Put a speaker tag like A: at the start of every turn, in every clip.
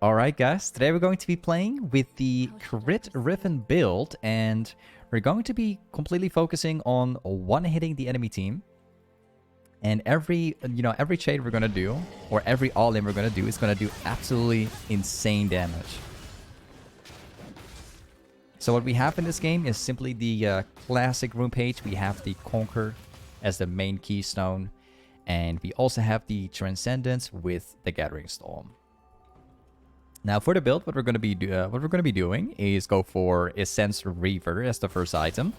A: Alright guys, today we're going to be playing with the crit Riven build, and we're going to be completely focusing on one-hitting the enemy team. And every trade we're going to do, or every all-in we're going to do, is going to do absolutely insane damage. So what we have in this game is simply the classic rune page. We have the Conquer as the main keystone, and we also have the Transcendence with the Gathering Storm. Now for the build, what we're going to be doing is go for S12 Riven as the first item,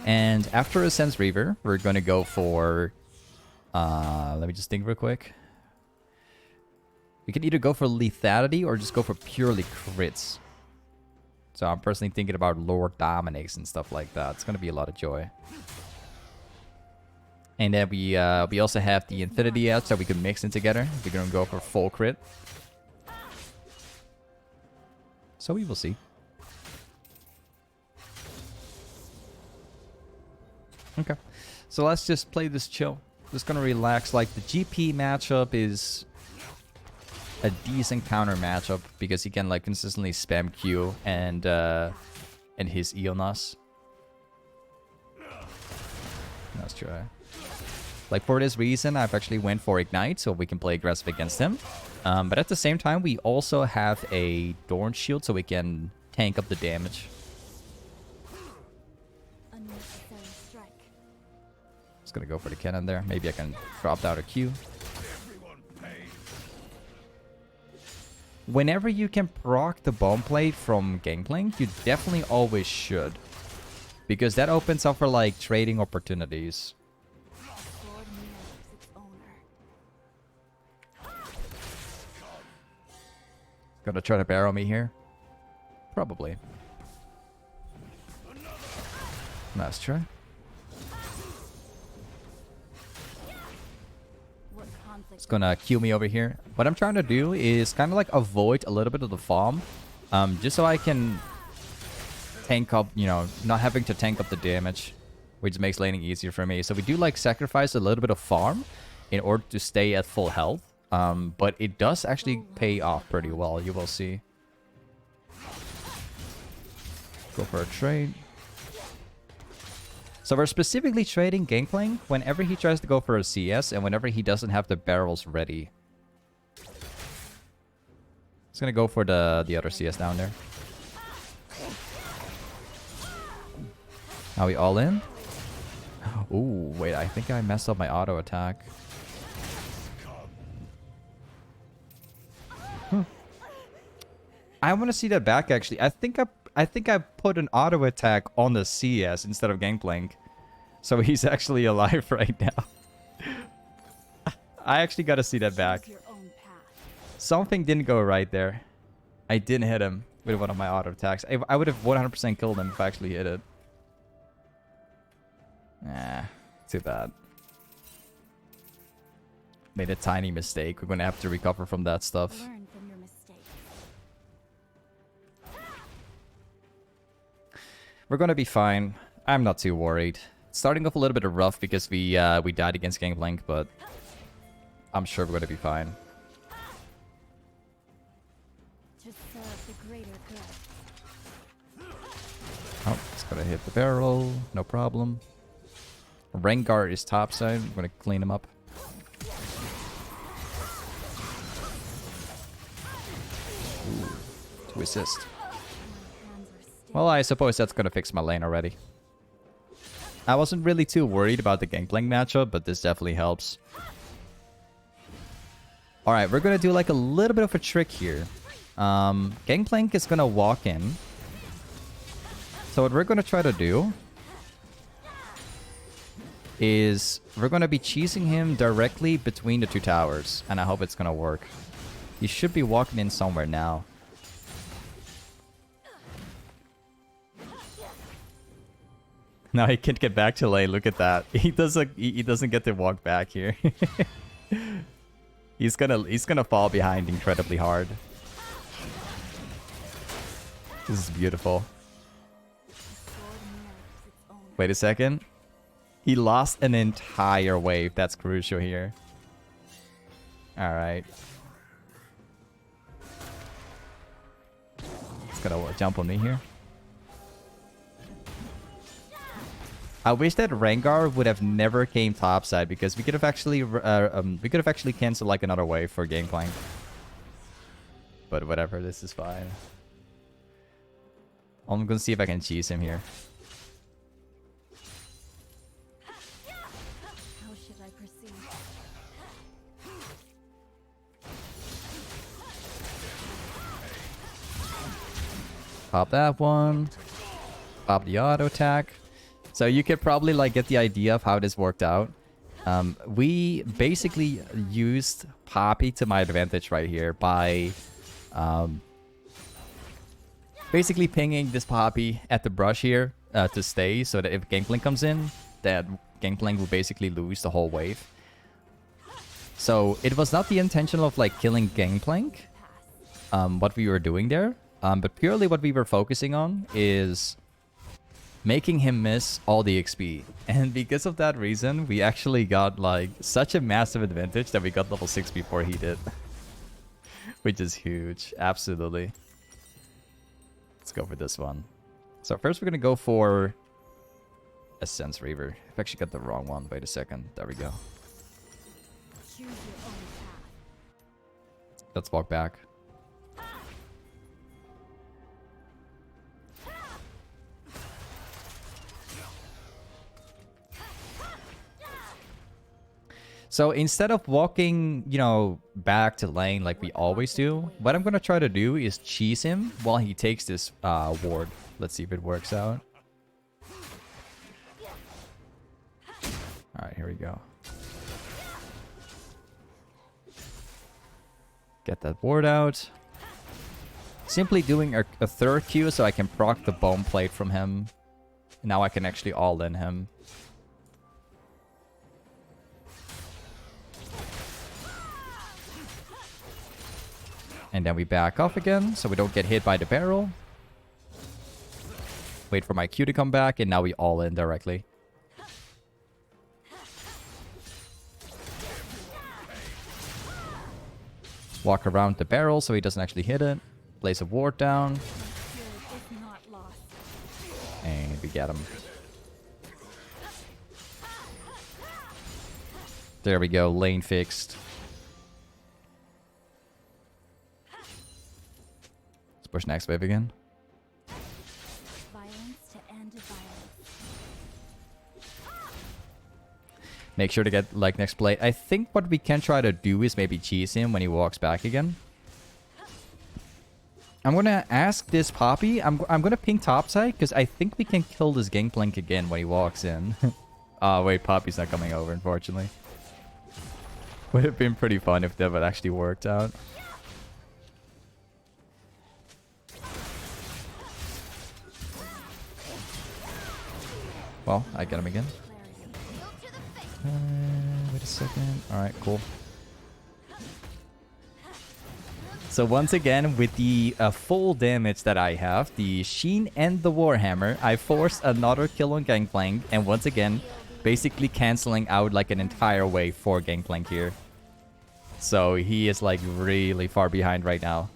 A: and after S12 Riven, we're going to go for let me just think real quick. We can either go for lethality or just go for purely crits. So I'm personally thinking about Lord Dominks and stuff like that. It's going to be a lot of joy. And then we also have the Infinity out, so we can mix them together. We're going to go for full crit. So we will see. Okay. So let's just play this chill. Just gonna relax. Like, the GP matchup is a decent counter matchup because he can like consistently spam Q and his Eonas. Let's try. Like, for this reason, I've actually went for Ignite so we can play aggressive against him. But at the same time, we also have a Dorn Shield so we can tank up the damage. Just gonna go for the cannon there. Maybe I can drop down a Q. Whenever you can proc the bomb plate from Gangplank, you definitely always should. Because that opens up for like trading opportunities. Gonna try to barrel me here? Probably. Nice try. It's gonna Q me over here. What I'm trying to do is kind of like avoid a little bit of the farm. Just so I can tank up, not having to tank up the damage. Which makes laning easier for me. So we do like sacrifice a little bit of farm in order to stay at full health. But it does actually pay off pretty well, you will see. Go for a trade. So we're specifically trading Gangplank whenever he tries to go for a CS and whenever he doesn't have the barrels ready. He's gonna go for the other CS down there. Are we all in? Ooh, wait, I think I messed up my auto attack. I want to see that back actually. I think I put an auto attack on the CS instead of Gangplank. So he's actually alive right now. I actually got to see that back. Something didn't go right there. I didn't hit him with one of my auto attacks. I would have 100% killed him if I actually hit it. Too bad. Made a tiny mistake. We're going to have to recover from that stuff. We're gonna be fine. I'm not too worried. Starting off a little bit rough because we died against Gangplank, but I'm sure we're gonna be fine. Oh, it's gonna hit the barrel. No problem. Rengar is topside. I'm gonna clean him up. Ooh, to assist. Well, I suppose that's gonna fix my lane already. I wasn't really too worried about the Gangplank matchup, but this definitely helps. Alright, we're gonna do like a little bit of a trick here. Gangplank is gonna walk in. So what we're gonna try to do is we're gonna be cheesing him directly between the two towers. And I hope it's gonna work. He should be walking in somewhere now. Now he can't get back to lane. Look at that. He doesn't get to walk back here. He's gonna fall behind incredibly hard. This is beautiful. Wait a second. He lost an entire wave. That's crucial here. All right. It's gonna jump on me here. I wish that Rengar would have never came topside because we could have actually canceled like another wave for Gangplank. But whatever, this is fine. I'm gonna see if I can cheese him here.
B: How should I proceed?
A: Pop that one. Pop the auto attack. So you could probably like get the idea of how this worked out. We basically used Poppy to my advantage right here by basically pinging this Poppy at the brush here to stay, so that if Gangplank comes in, that Gangplank will basically lose the whole wave. So it was not the intention of like killing Gangplank, what we were doing there, but purely what we were focusing on is making him miss all the XP. And because of that reason, we actually got like such a massive advantage that we got level 6 before he did. Which is huge. Absolutely. Let's go for this one. So first we're going to go for S12 Riven. I've actually got the wrong one. Wait a second. There we go.
B: Choose your own path.
A: Let's walk back. So instead of walking, you know, back to lane like we always do, what I'm going to try to do is cheese him while he takes this ward. Let's see if it works out. Alright, here we go. Get that ward out. Simply doing a third Q so I can proc the bone plate from him. Now I can actually all-in him. And then we back off again, so we don't get hit by the barrel. Wait for my Q to come back, and now we all in directly. Walk around the barrel so he doesn't actually hit it. Place a ward down. And we get him. There we go, lane fixed. Push next wave again.
B: Violence to end violence.
A: Make sure to get like next plate. I think what we can try to do is maybe cheese him when he walks back again. I'm gonna ask this Poppy. I'm gonna ping topside because I think we can kill this Gangplank again when he walks in. Oh wait, Poppy's not coming over, unfortunately. Would have been pretty fun if that would actually worked out. Well, I get him again. Wait a second. Alright, cool. So once again, with the full damage that I have, the Sheen and the Warhammer, I forced another kill on Gangplank, and once again, basically cancelling out like an entire wave for Gangplank here. So he is like really far behind right now.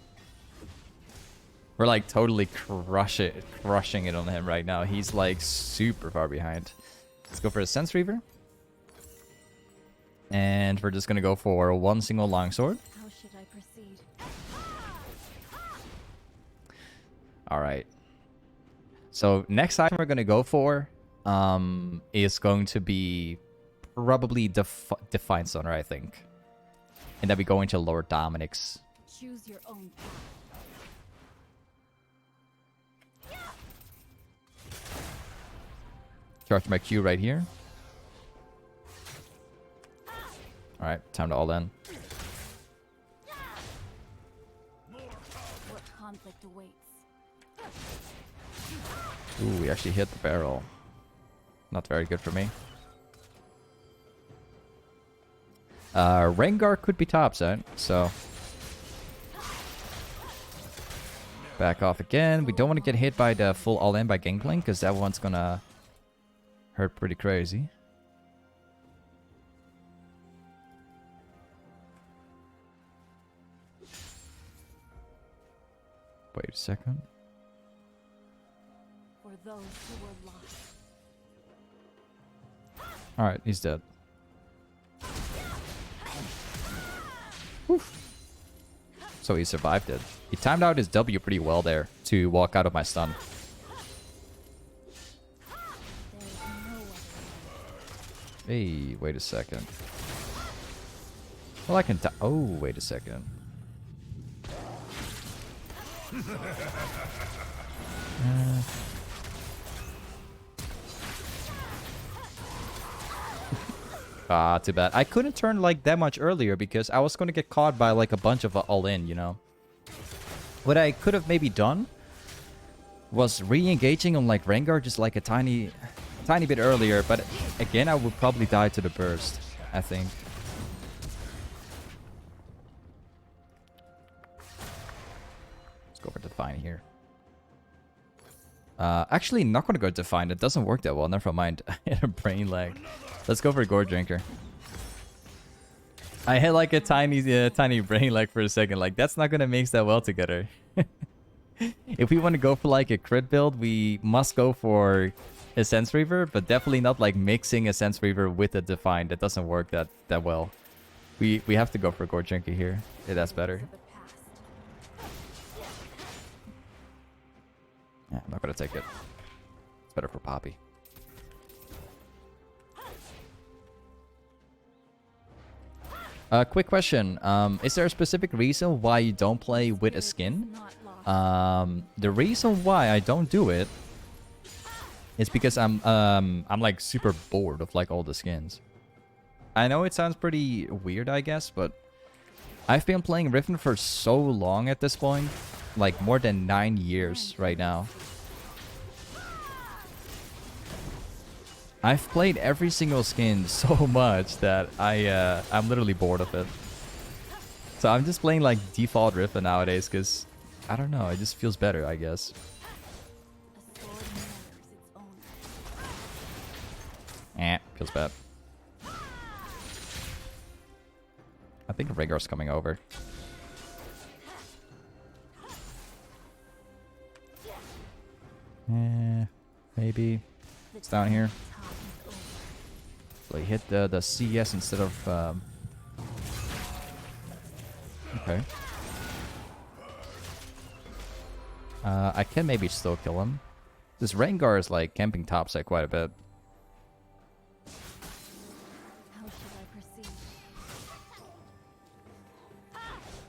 A: We're like totally crushing it on him right now. He's like super far behind. Let's go for a S12 Riven. And we're just gonna go for one single longsword.
B: How should I proceed?
A: Alright. So next item we're gonna go for is going to be probably Defiant Stunner, I think. And then we go into Lord Dominks.
B: Choose your own path.
A: Charge my Q right here. Alright, time to all in.
B: What conflict awaits?
A: Ooh, we actually hit the barrel. Not very good for me. Rengar could be topside, so back off again. We don't want to get hit by the full all-in by Gangplank, because that one's gonna hurt pretty crazy. Wait a second.
B: those who were lost.
A: Alright, he's dead. Oof. So he survived it. He timed out his W pretty well there to walk out of my stun.
B: There is no other
A: Hey, wait a second. Well, I can oh, wait a second. Ah, too bad. I couldn't turn like that much earlier because I was going to get caught by like a bunch of all-in, you know. What I could have maybe done was re-engaging on like Rengar just like a tiny bit earlier, but again I would probably die to the burst, I think. Let's go for Define here. Actually, not gonna go Define. It doesn't work that well. Never mind. I had a brain lag. Let's go for goredrinker. I had like a tiny brain lag for a second. Like, that's not gonna mix that well together. If we want to go for like a crit build, we must go for Essence Reaver, but definitely not like mixing Essence Reaver with a Define. That doesn't work that well. We have to go for goredrinker here. Yeah, that's better.
B: of the past.
A: Yeah, I'm not gonna take it. It's better for Poppy. Quick question. Is there a specific reason why you don't play with a skin?
B: Not lost.
A: The reason why I don't do it is because I'm like super bored of like all the skins. I know it sounds pretty weird, I guess, but I've been playing Riven for so long at this point, like more than 9 years right now. I've played every single skin so much that I'm literally bored of it. So I'm just playing like default Riven nowadays because I don't know, it just feels better, I guess.
B: A sword mirrors its owner.
A: Feels bad. I think Rengar's coming over. Maybe. It's down here. So he hit the CS instead of... Okay. I can maybe still kill him. This Rengar is like camping topside quite a bit.
B: How should I proceed?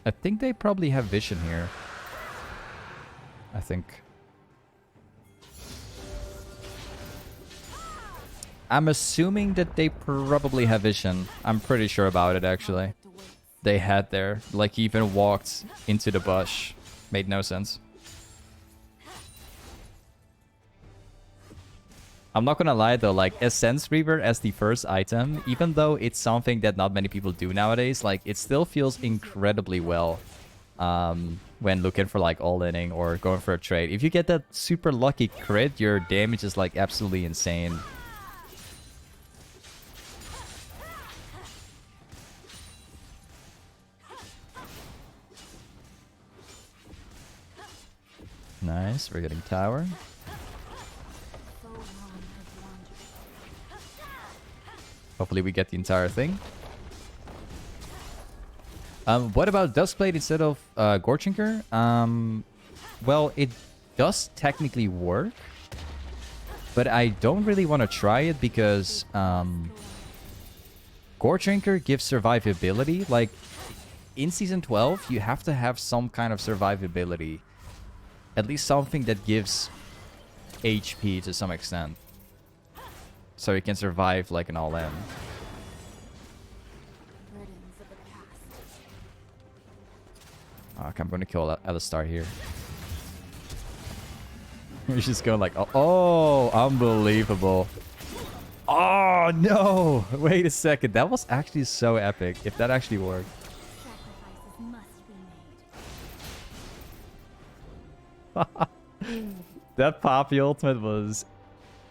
A: I think they probably have vision here. I think. I'm assuming that they probably have vision. I'm pretty sure about it, actually. They had there. Like, he even walked into the bush. Made no sense. I'm not gonna lie though, like, Essence Reaver as the first item, even though it's something that not many people do nowadays, like, it still feels incredibly well when looking for, like, all-inning or going for a trade. If you get that super lucky crit, your damage is, like, absolutely insane. Nice, we're getting tower.
B: So long I've wandered.
A: Hopefully we get the entire thing. What about Duskblade instead of goredrinker? Well, it does technically work, but I don't really want to try it because goredrinker gives survivability. Like, in Season 12, you have to have some kind of survivability. At least something that gives HP to some extent. So you can survive like an all-in.
B: Burdens of the past.
A: Okay, I'm gonna kill Alistar here. He's just going like, oh, unbelievable. Oh, no. Wait a second. That was actually so epic. If that actually worked.
B: Sacrifices must be made.
A: That Poppy ultimate was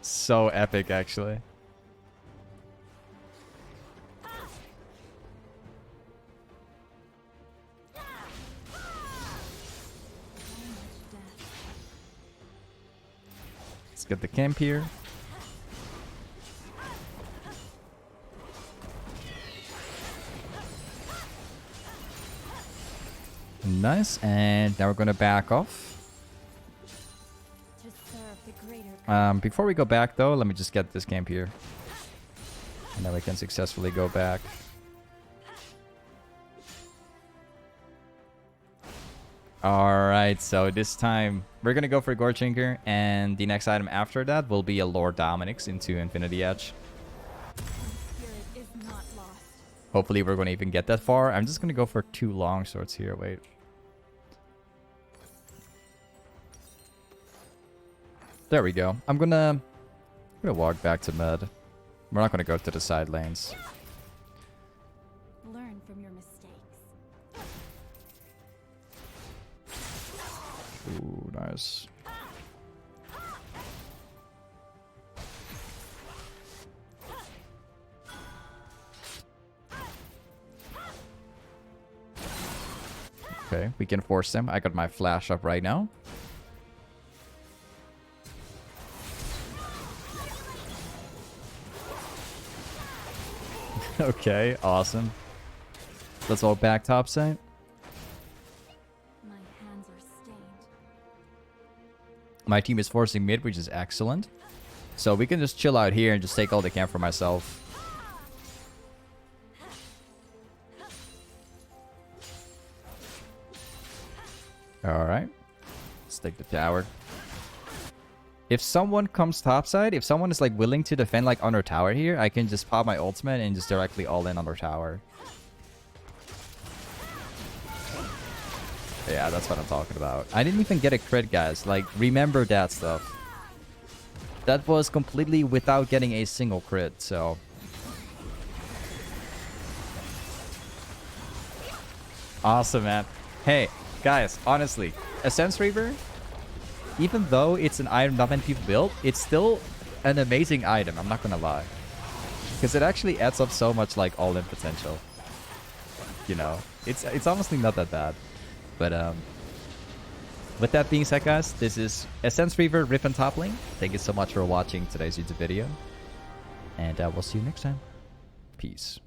A: so epic, actually. Let's get the camp here. Nice, and now we're gonna back off.
B: To serve the greater
A: Before we go back though, let me just get this camp here. And then we can successfully go back. Alright, so this time we're gonna go for Goredrinker, and the next item after that will be a Lord Dominix into Infinity Edge.
B: spirit is not lost.
A: Hopefully we're gonna even get that far. I'm just gonna go for 2 long swords here, wait. There we go. I'm gonna walk back to mid. We're not gonna go to the side lanes.
B: Learn from your mistakes.
A: Ooh, nice. Okay, we can force them. I got my flash up right now. Okay, awesome. Let's all back topside.
B: My hands are stained.
A: My team is forcing mid, which is excellent. So we can just chill out here and just take all the camp for myself. Alright. Let's take the tower. If someone comes topside, if someone is like willing to defend like under tower here, I can just pop my ultimate and just directly all in under tower. Yeah, that's what I'm talking about. I didn't even get a crit, guys. Like, remember that stuff. That was completely without getting a single crit, so... Awesome, man. Hey, guys, honestly, S12 Riven, even though it's an item not many people build, it's still an amazing item, I'm not gonna lie. Because it actually adds up so much, like, all-in potential. You know, it's honestly not that bad. But, with that being said, guys, this is S12 Riven Riven Toplane. Thank you so much for watching today's YouTube video. And we'll see you next time. Peace.